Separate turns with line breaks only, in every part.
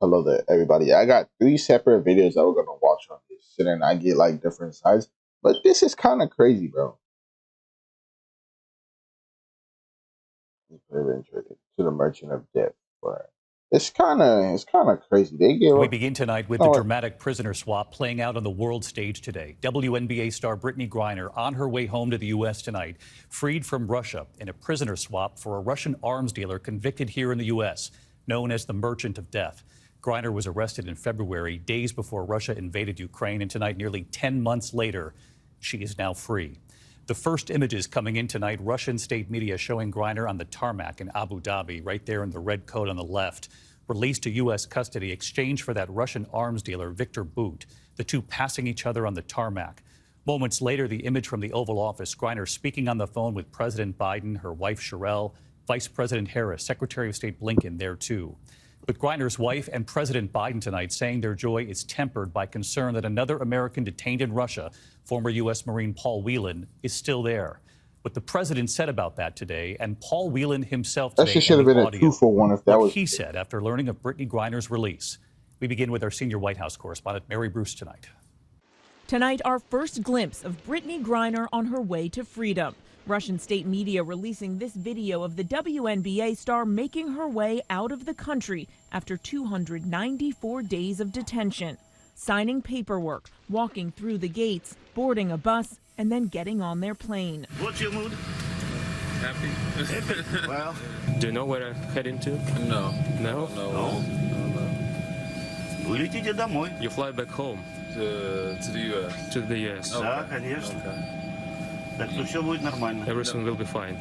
Hello there, everybody. I got 3 separate videos that we're gonna watch on this, so then I get like different sides. But this is kind of crazy, bro. To the Merchant of Death. But it's kind of crazy. They give.
We begin tonight with the dramatic prisoner swap playing out on the world stage today. WNBA star Brittany Griner on her way home to the U.S. tonight, freed from Russia in a prisoner swap for a Russian arms dealer convicted here in the U.S., known as the Merchant of Death. Griner was arrested in February, days before Russia invaded Ukraine, and tonight, nearly 10 months later, she is now free. The first images coming in tonight, Russian state media showing Griner on the tarmac in Abu Dhabi, right there in the red coat on the left. Released to U.S. custody, exchanged for that Russian arms dealer, Viktor Bout, the two passing each other on the tarmac. Moments later, the image from the Oval Office, Griner speaking on the phone with President Biden, her wife Sherelle, Vice President Harris, Secretary of State Blinken there too. But Griner's wife and President Biden tonight saying their joy is tempered by concern that another American detained in Russia, former U.S. Marine Paul Whelan, is still there. What the president said about that today, and Paul Whelan himself today,
that should have been a 2-for-1 if that was.
He said after learning of Brittany Griner's release. We begin with our senior White House correspondent, Mary Bruce, tonight.
Tonight, our first glimpse of Brittany Griner on her way to freedom. Russian state media releasing this video of the WNBA star making her way out of the country after 294 days of detention. Signing paperwork, walking through the gates, boarding a bus, and then getting on their plane.
What's your mood?
Happy.
Well,
do you know where I'm heading to?
No.
No?
No. Вы летите домой.
You fly back home.
To the U.S.
To the U.S.
Да, конечно. Так что все будет нормально.
Everything will be fine.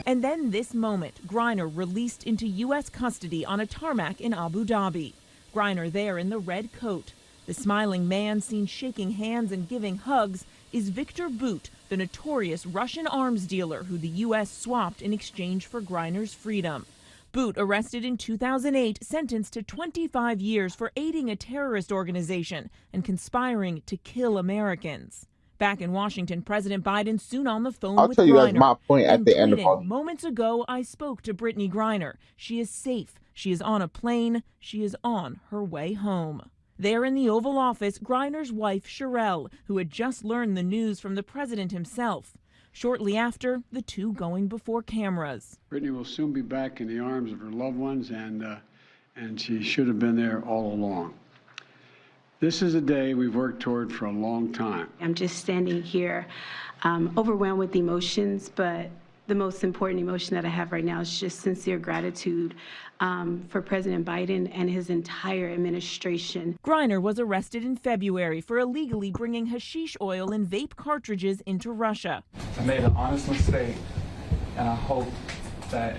And then this moment, Griner released into U.S. custody on a tarmac in Abu Dhabi. Griner there in the red coat. The smiling man seen shaking hands and giving hugs is Viktor Bout, the notorious Russian arms dealer who the U.S. swapped in exchange for Griner's freedom. Bout, arrested in 2008, sentenced to 25 years for aiding a terrorist organization and conspiring to kill Americans. Back in Washington, President Biden soon on the phone with Griner.
I'll tell you guys my point at the end of all.
Moments ago, I spoke to Brittany Griner. She is safe. She is on a plane. She is on her way home. There in the Oval Office, Griner's wife, Sherelle, who had just learned the news from the president himself. Shortly after, the two going before cameras.
Brittany will soon be back in the arms of her loved ones, and she should have been there all along. This is a day we've worked toward for a long time.
I'm just standing here overwhelmed with emotions, but the most important emotion that I have right now is just sincere gratitude for President Biden and his entire administration.
Griner was arrested in February for illegally bringing hashish oil and vape cartridges into Russia.
I made an honest mistake, and I hope that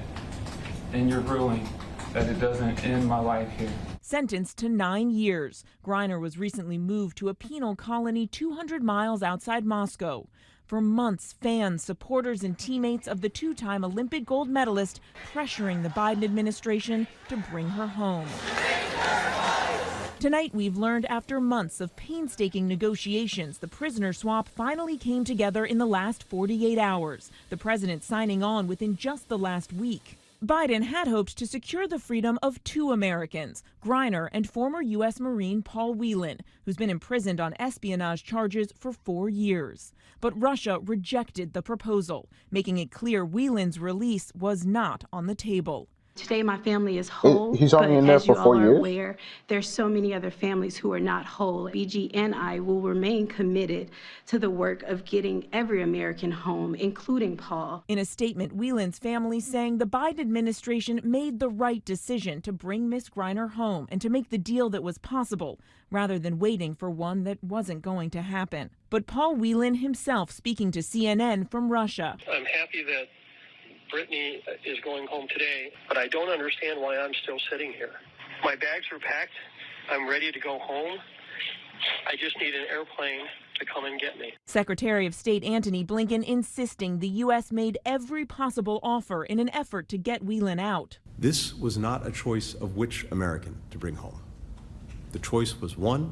in your ruling that it doesn't end my life here.
Sentenced to 9 years, Griner was recently moved to a penal colony 200 miles outside Moscow. For months, fans, supporters, and teammates of the two-time Olympic gold medalist pressuring the Biden administration to bring her home. Tonight, we've learned after months of painstaking negotiations, the prisoner swap finally came together in the last 48 hours, the president signing on within just the last week. Biden had hoped to secure the freedom of 2 Americans, Griner and former U.S. Marine Paul Whelan, who's been imprisoned on espionage charges for 4 years. But Russia rejected the proposal, making it clear Whelan's release was not on the table.
Today, my family is whole,
He's only in there for 4 years?
As you all are aware, there's so many other families who are not whole. BG and I will remain committed to the work of getting every American home, including Paul.
In a statement, Whelan's family saying the Biden administration made the right decision to bring Miss Griner home and to make the deal that was possible, rather than waiting for one that wasn't going to happen. But Paul Whelan himself speaking to CNN from Russia.
I'm happy that Brittany is going home today, but I don't understand why I'm still sitting here. My bags are packed. I'm ready to go home. I just need an airplane to come and get me.
Secretary of State Antony Blinken insisting the U.S. made every possible offer in an effort to get Whelan out.
This was not a choice of which American to bring home. The choice was one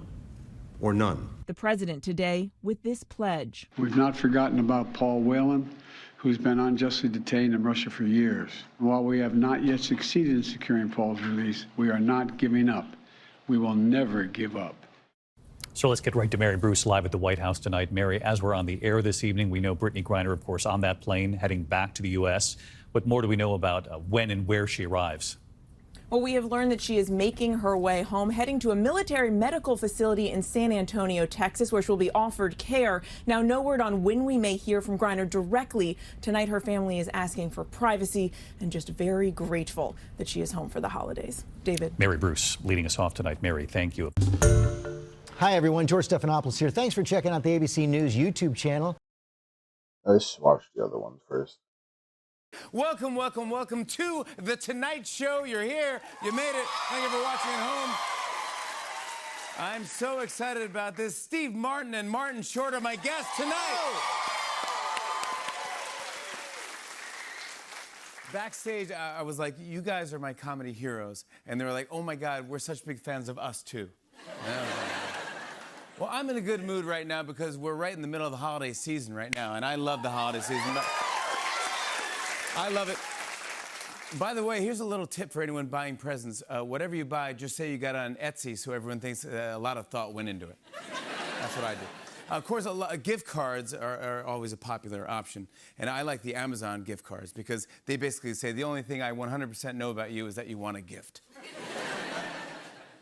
or none.
The president today with this pledge.
We've not forgotten about Paul Whelan, who's been unjustly detained in Russia for years. While we have not yet succeeded in securing Paul's release, we are not giving up. We will never give up.
So let's get right to Mary Bruce live at the White House tonight. Mary, as we're on the air this evening, we know Brittany Griner, of course, on that plane heading back to the U.S. What more do we know about when and where she arrives?
Well, we have learned that she is making her way home, heading to a military medical facility in San Antonio, Texas, where she'll be offered care. Now, no word on when we may hear from Griner directly. Tonight, her family is asking for privacy and just very grateful that she is home for the holidays. David.
Mary Bruce leading us off tonight. Mary, thank you.
Hi, everyone. George Stephanopoulos here. Thanks for checking out the ABC News YouTube channel.
Let's watch the other one first.
Welcome, welcome, welcome to The Tonight Show. You're here. You made it. Thank you for watching at home. I'm so excited about this. Steve Martin and Martin Short are my guests tonight. Backstage, I was like, you guys are my comedy heroes. And they were like, oh my God, we're such big fans of us too. Well, I'm in a good mood right now because we're right in the middle of the holiday season right now. And I love the holiday season. I love it. By the way, here's a little tip for anyone buying presents. Whatever you buy, just say you got it on Etsy so everyone thinks a lot of thought went into it. That's what I do. Of course, gift cards are always a popular option. And I like the Amazon gift cards because they basically say the only thing I 100% know about you is that you want a gift.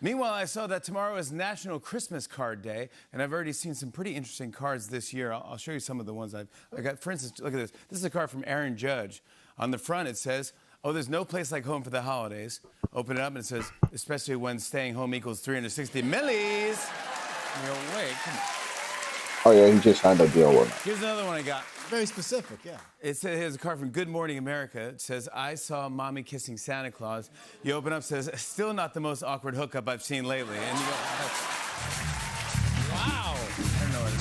Meanwhile, I saw that tomorrow is National Christmas Card Day, and I've already seen some pretty interesting cards this year. I'll show you some of the ones I got. For instance, look at this. This is a card from Aaron Judge. On the front, it says, oh, there's no place like home for the holidays. Open it up, and it says, especially when staying home equals 360 millis. And you're like, wait, come on.
Oh, yeah, he just signed a deal with him.
Here's another one I got.
Very specific, yeah.
It says, here's a card from Good Morning America. It says, I saw mommy kissing Santa Claus. You open up, it says, still not the most awkward hookup I've seen lately. And you go, wow. I don't know what it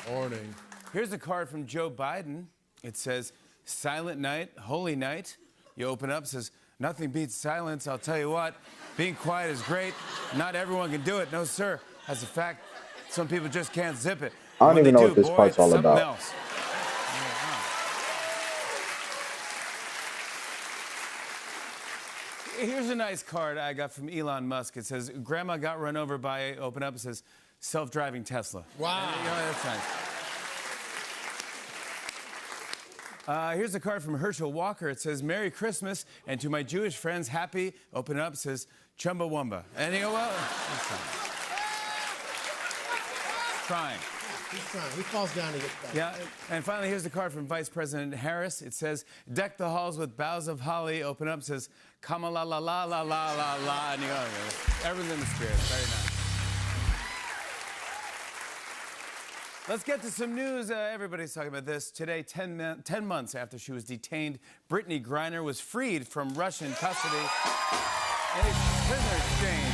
means.
Morning.
Here's a card from Joe Biden. It says, Silent Night, Holy Night. You open up, it says, nothing beats silence. I'll tell you what, being quiet is great. Not everyone can do it. No, sir. As a fact, some people just can't zip it.
I don't even know what this part's all about.
Else. Here's a nice card I got from Elon Musk. It says, Grandma got run over by, open up, it says, self-driving Tesla.
Wow.
You know, that's nice. Here's a card from Herschel Walker. It says, Merry Christmas, and to my Jewish friends, happy, open up, it says, Chumbawamba. And you go, well, he's trying.
He's trying. He falls down to get back.
Yeah, and finally, here's the card from Vice President Harris. It says, deck the halls with boughs of holly. Open up, it says, Kama la la la la la la la. And you go, everyone's in the spirit. Very nice. Let's get to some news. Everybody's talking about this. Today, 10 months after she was detained, Brittany Griner was freed from Russian custody in a prisoner exchange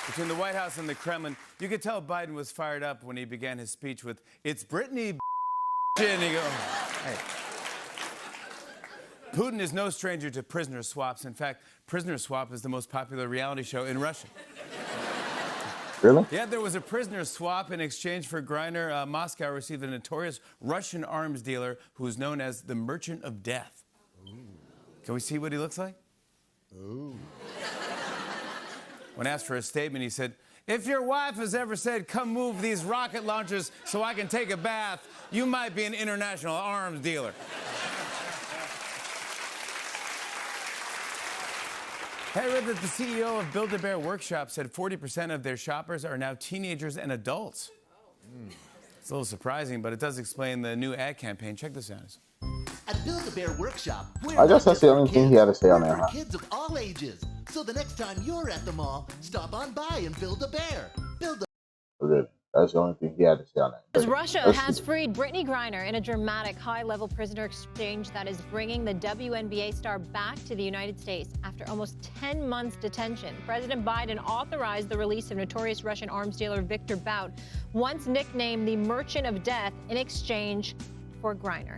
between the White House and the Kremlin. You could tell Biden was fired up when he began his speech with, it's Brittany, and he goes, hey. Putin is no stranger to prisoner swaps. In fact, Prisoner Swap is the most popular reality show in Russia.
Really?
Yeah, there was a prisoner swap in exchange for Griner. Moscow received a notorious Russian arms dealer who is known as the Merchant of Death. Ooh. Can we see what he looks like?
Ooh.
When asked for a statement, he said, if your wife has ever said, come move these rocket launchers so I can take a bath, you might be an international arms dealer. I read that the CEO of Build-A-Bear Workshop said 40% of their shoppers are now teenagers and adults. It's a little surprising, but it does explain the new ad campaign. Check this out.
At Build-A-Bear Workshop,
I guess that's the only thing he had to say on there, huh?
Kids of all ages. So the next time you're at the mall, stop on by and Build-A-Bear.
Really? That's the only thing he had to say on that.
As Russia has freed Brittany Griner in a dramatic high-level prisoner exchange that is bringing the WNBA star back to the United States after almost 10 months detention. President Biden authorized the release of notorious Russian arms dealer Victor Bout, once nicknamed the Merchant of Death, in exchange for Griner.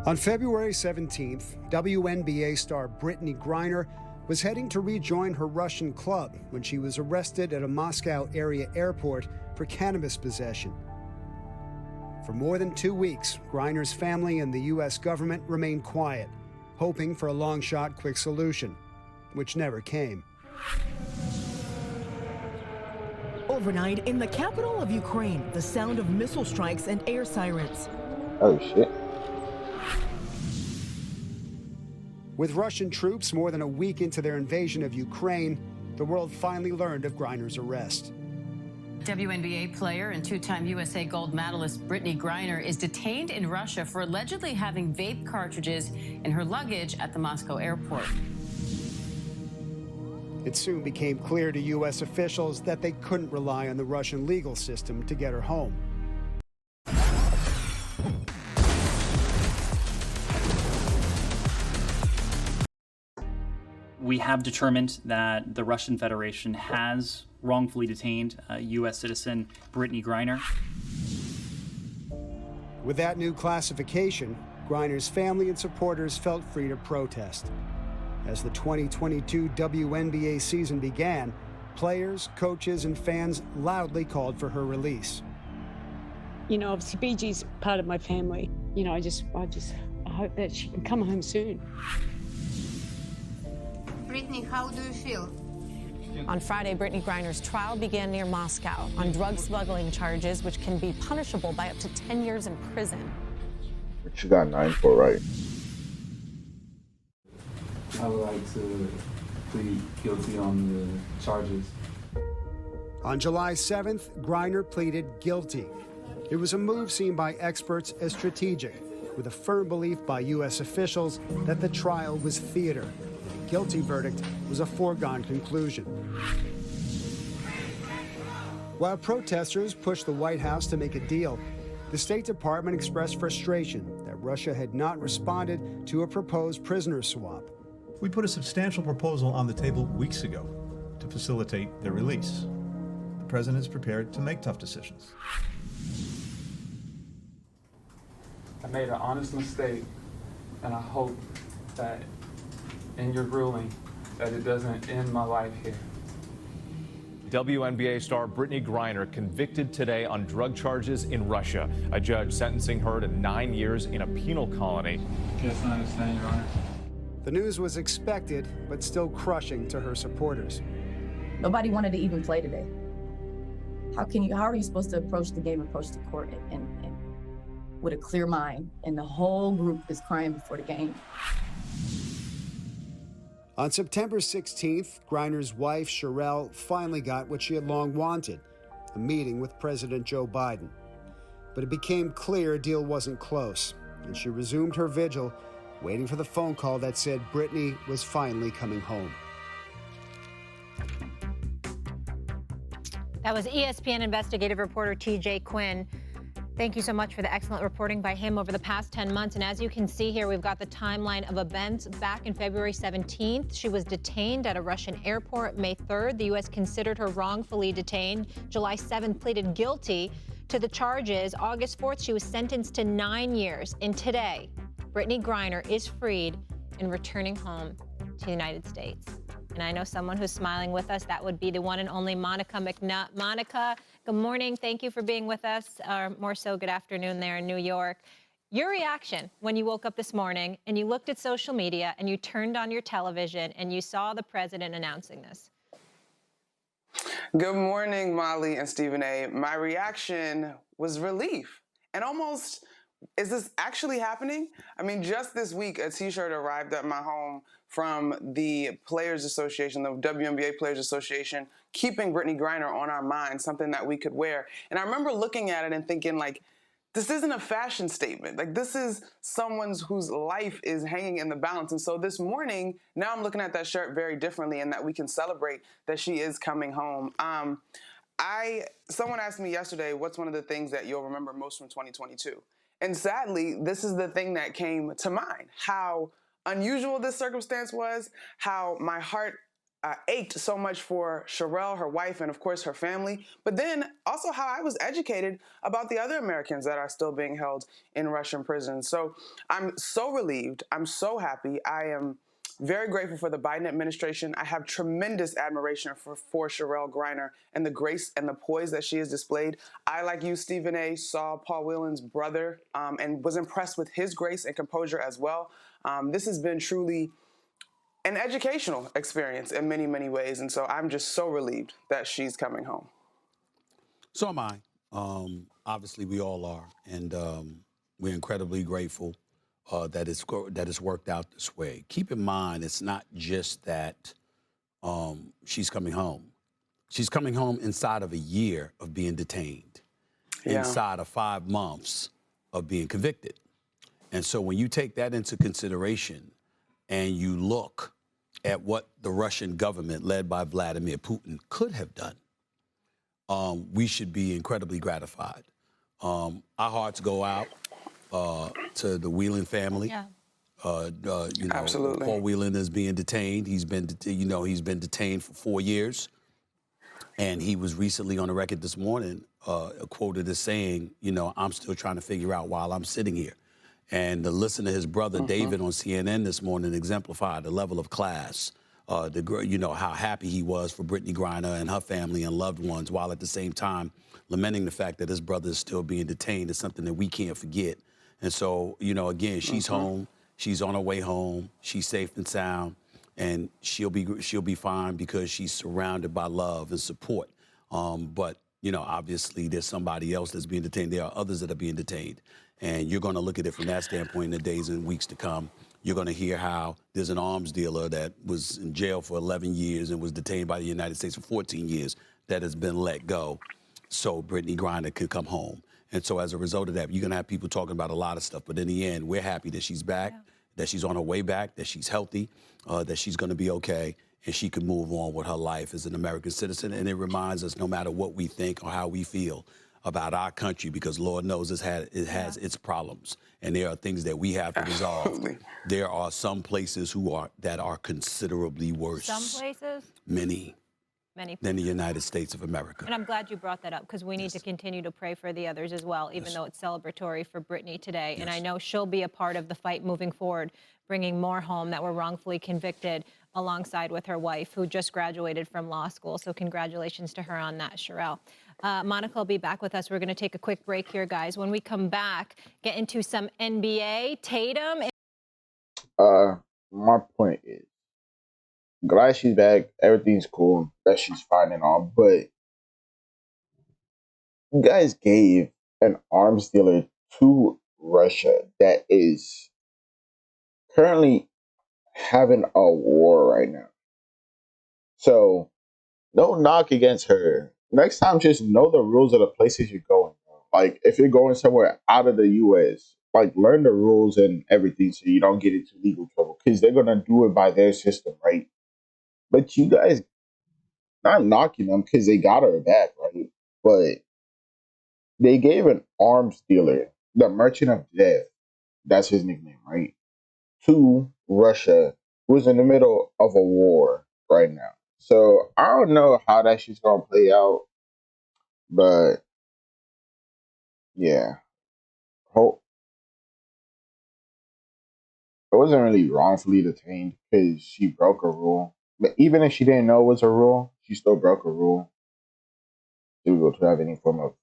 On February 17th, WNBA star Brittany Griner was heading to rejoin her Russian club when she was arrested at a Moscow area airport for cannabis possession. For more than 2 weeks, Griner's family and the U.S. government remained quiet, hoping for a long-shot quick solution, which never came.
Overnight, in the capital of Ukraine, the sound of missile strikes and air sirens.
Oh, shit.
With Russian troops more than a week into their invasion of Ukraine, the world finally learned of Griner's arrest.
WNBA player and two-time USA gold medalist Brittany Griner is detained in Russia for allegedly having vape cartridges in her luggage at the Moscow airport.
It soon became clear to U.S. officials that they couldn't rely on the Russian legal system to get her home.
We have determined that the Russian Federation has wrongfully detained U.S. citizen Brittany Griner.
With that new classification, Griner's family and supporters felt free to protest. As the 2022 WNBA season began, players, coaches, and fans loudly called for her release.
You know, obviously BG's part of my family. You know, I hope that she can come home soon.
Brittany, how do you feel?
On Friday, Brittany Griner's trial began near Moscow on drug smuggling charges, which can be punishable by up to 10 years in prison.
She got 9 for right.
I would like to plead guilty on the charges.
On July 7th, Griner pleaded guilty. It was a move seen by experts as strategic, with a firm belief by U.S. officials that the trial was theater. A guilty verdict was a foregone conclusion. While protesters pushed the White House to make a deal, the State Department expressed frustration that Russia had not responded to a proposed prisoner swap.
We put a substantial proposal on the table weeks ago to facilitate their release. The president is prepared to make tough decisions.
I made an honest mistake, and I hope that in your ruling that it doesn't end my life here.
WNBA star Brittany Griner convicted today on drug charges in Russia. A judge sentencing her to 9 years in a penal colony.
Yes, I understand, Your Honor.
The news was expected, but still crushing to her supporters.
Nobody wanted to even play today. How are you supposed to approach the game, approach the court and with a clear mind, and the whole group is crying before the game?
On September 16th, Griner's wife, Sherelle, finally got what she had long wanted, a meeting with President Joe Biden. But it became clear a deal wasn't close, and she resumed her vigil, waiting for the phone call that said Brittany was finally coming home.
That was ESPN investigative reporter TJ Quinn. Thank you so much for the excellent reporting by him over the past 10 months. And as you can see here, we've got the timeline of events. Back in February 17th, she was detained at a Russian airport. May 3rd, the U.S. considered her wrongfully detained. July 7th, pleaded guilty to the charges. August 4th, she was sentenced to 9 years. And today, Brittany Griner is freed and returning home to the United States. And I know someone who's smiling with us. That would be the one and only Monica McNutt. Monica, good morning. Thank you for being with us. More so, good afternoon there in New York. Your reaction when you woke up this morning and you looked at social media and you turned on your television and you saw the president announcing this.
Good morning, Molly and Stephen A. My reaction was relief and almost, is this actually happening? I mean, just this week, a T-shirt arrived at my home from the Players Association, the WNBA Players Association, keeping Brittany Griner on our minds, something that we could wear. And I remember looking at it and thinking, like, this isn't a fashion statement. Like, this is someone's whose life is hanging in the balance. And so this morning, now I'm looking at that shirt very differently, and that we can celebrate that she is coming home. Someone asked me yesterday, what's one of the things that you'll remember most from 2022? And sadly, this is the thing that came to mind, how unusual this circumstance was, how my heart ached so much for Sherelle, her wife, and of course her family, but then also how I was educated about the other Americans that are still being held in Russian prisons. So I'm so relieved. I'm so happy. I am very grateful for the Biden administration. I have tremendous admiration for Sherelle Griner and the grace and the poise that she has displayed. I, like you, Stephen A., saw Paul Whelan's brother and was impressed with his grace and composure as well. This has been truly an educational experience in many, many ways. And so I'm just so relieved that she's coming home.
So am I. Obviously, we all are. And we're incredibly grateful that it's worked out this way. Keep in mind, it's not just that she's coming home. She's coming home inside of a year of being detained, inside of 5 months of being convicted. And so when you take that into consideration and you look at what the Russian government led by Vladimir Putin could have done, we should be incredibly gratified. Our hearts go out to the Whelan family.
Yeah.
Absolutely.
Paul Whelan is being detained. He's been detained for 4 years. And he was recently on the record this morning, quoted as saying, I'm still trying to figure out while I'm sitting here. And to listen to his brother David on CNN this morning exemplified the level of class, how happy he was for Brittany Griner and her family and loved ones, while at the same time lamenting the fact that his brother is still being detained is something that we can't forget. And so, again, she's home. She's on her way home. She's safe and sound. And she'll be fine because she's surrounded by love and support. But obviously there's somebody else that's being detained. There are others that are being detained, and you're going to look at it from that standpoint in the days and weeks to come. You're going to hear how there's an arms dealer that was in jail for 11 years and was detained by the United States for 14 years that has been let go, so Brittany Griner could come home. And so as a result of that, you're going to have people talking about a lot of stuff. But in the end, we're happy that she's back. Yeah. That she's on her way back, that she's healthy, that she's going to be okay, and she can move on with her life as an American citizen. And it reminds us, no matter what we think or how we feel about our country, because Lord knows it has its problems, and there are things that we have to resolve.
Absolutely.
There are some places that are considerably worse.
Some places?
Many. Than the United States of America.
And I'm glad you brought that up, because we need to continue to pray for the others as well, even though it's celebratory for Brittany today. And I know she'll be a part of the fight moving forward, bringing more home that were wrongfully convicted, alongside with her wife, who just graduated from law school. So congratulations to her on that, Sherelle. Monica will be back with us. We're going to take a quick break here, guys. When we come back, get into some NBA. Tatum.
My point is, glad she's back. Everything's cool. That she's fine and all. But you guys gave an arms dealer to Russia that is currently having a war right now. So, no knock against her. Next time, just know the rules of the places you're going. Like, if you're going somewhere out of the U.S., like, learn the rules and everything so you don't get into legal trouble. Because they're going to do it by their system, right? But you guys, not knocking them because they got her back, right? But they gave an arms dealer, the Merchant of Death, that's his nickname, right? To Russia, who's in the middle of a war right now. So I don't know how that shit's gonna play out, but yeah, hope it wasn't really wrongfully detained because she broke a rule. But even if she didn't know it was a rule, she still broke a rule. Illegal to have any form of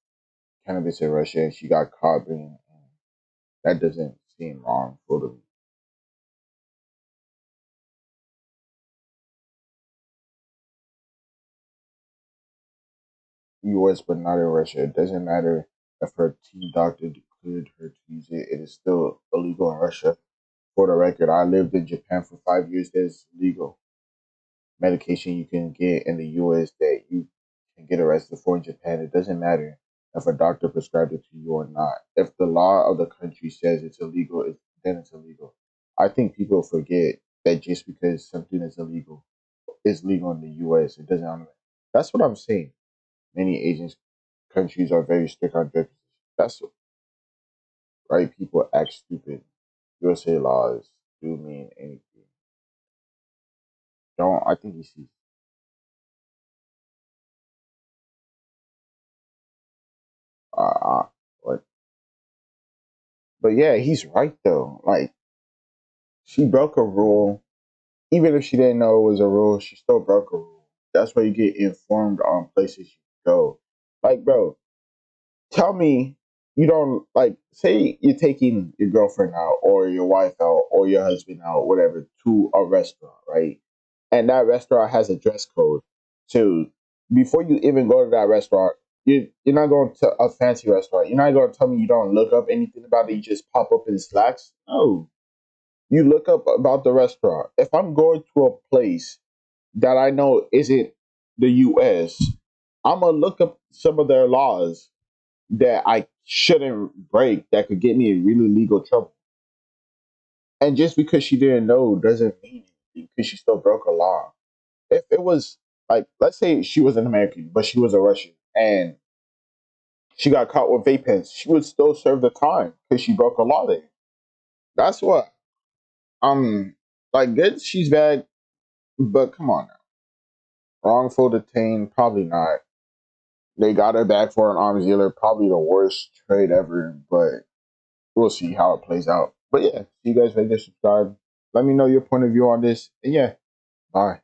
cannabis in Russia, and she got caught being. That doesn't seem wrongful to me. U.S. but not in Russia. It doesn't matter if her team doctor declared her to use it. It is still illegal in Russia. For the record, I lived in Japan for 5 years. There's legal medication you can get in the U.S. that you can get arrested for in Japan. It doesn't matter if a doctor prescribed it to you or not. If the law of the country says it's illegal, then it's illegal. I think people forget that just because something is illegal, it's legal in the U.S. It doesn't honor it. That's what I'm saying. Many Asian countries are very strict on drug. That's right. People act stupid. USA laws do mean anything. Don't I think he sees. What? But yeah, he's right though. Like she broke a rule, even if she didn't know it was a rule. She still broke a rule. That's why you get informed on places you go. Like, bro, tell me you don't like say you're taking your girlfriend out or your wife out or your husband out, whatever, to a restaurant, right? And that restaurant has a dress code. So before you even go to that restaurant, you're not going to a fancy restaurant. You're not going to tell me you don't look up anything about it. You just pop up in Slacks. No, you look up about the restaurant. If I'm going to a place that I know isn't the U.S., I'm gonna look up some of their laws that I shouldn't break that could get me in really legal trouble. And just because she didn't know doesn't mean anything because she still broke a law. If it was like, let's say she was an American, but she was a Russian and she got caught with vape pens, she would still serve the time because she broke a law there. That's what like good. She's bad, but come on now, wrongful detained, probably not. They got her back for an arms dealer, probably the worst trade ever, but we'll see how it plays out. But yeah, see you guys later. Subscribe. Let me know your point of view on this. And yeah, bye.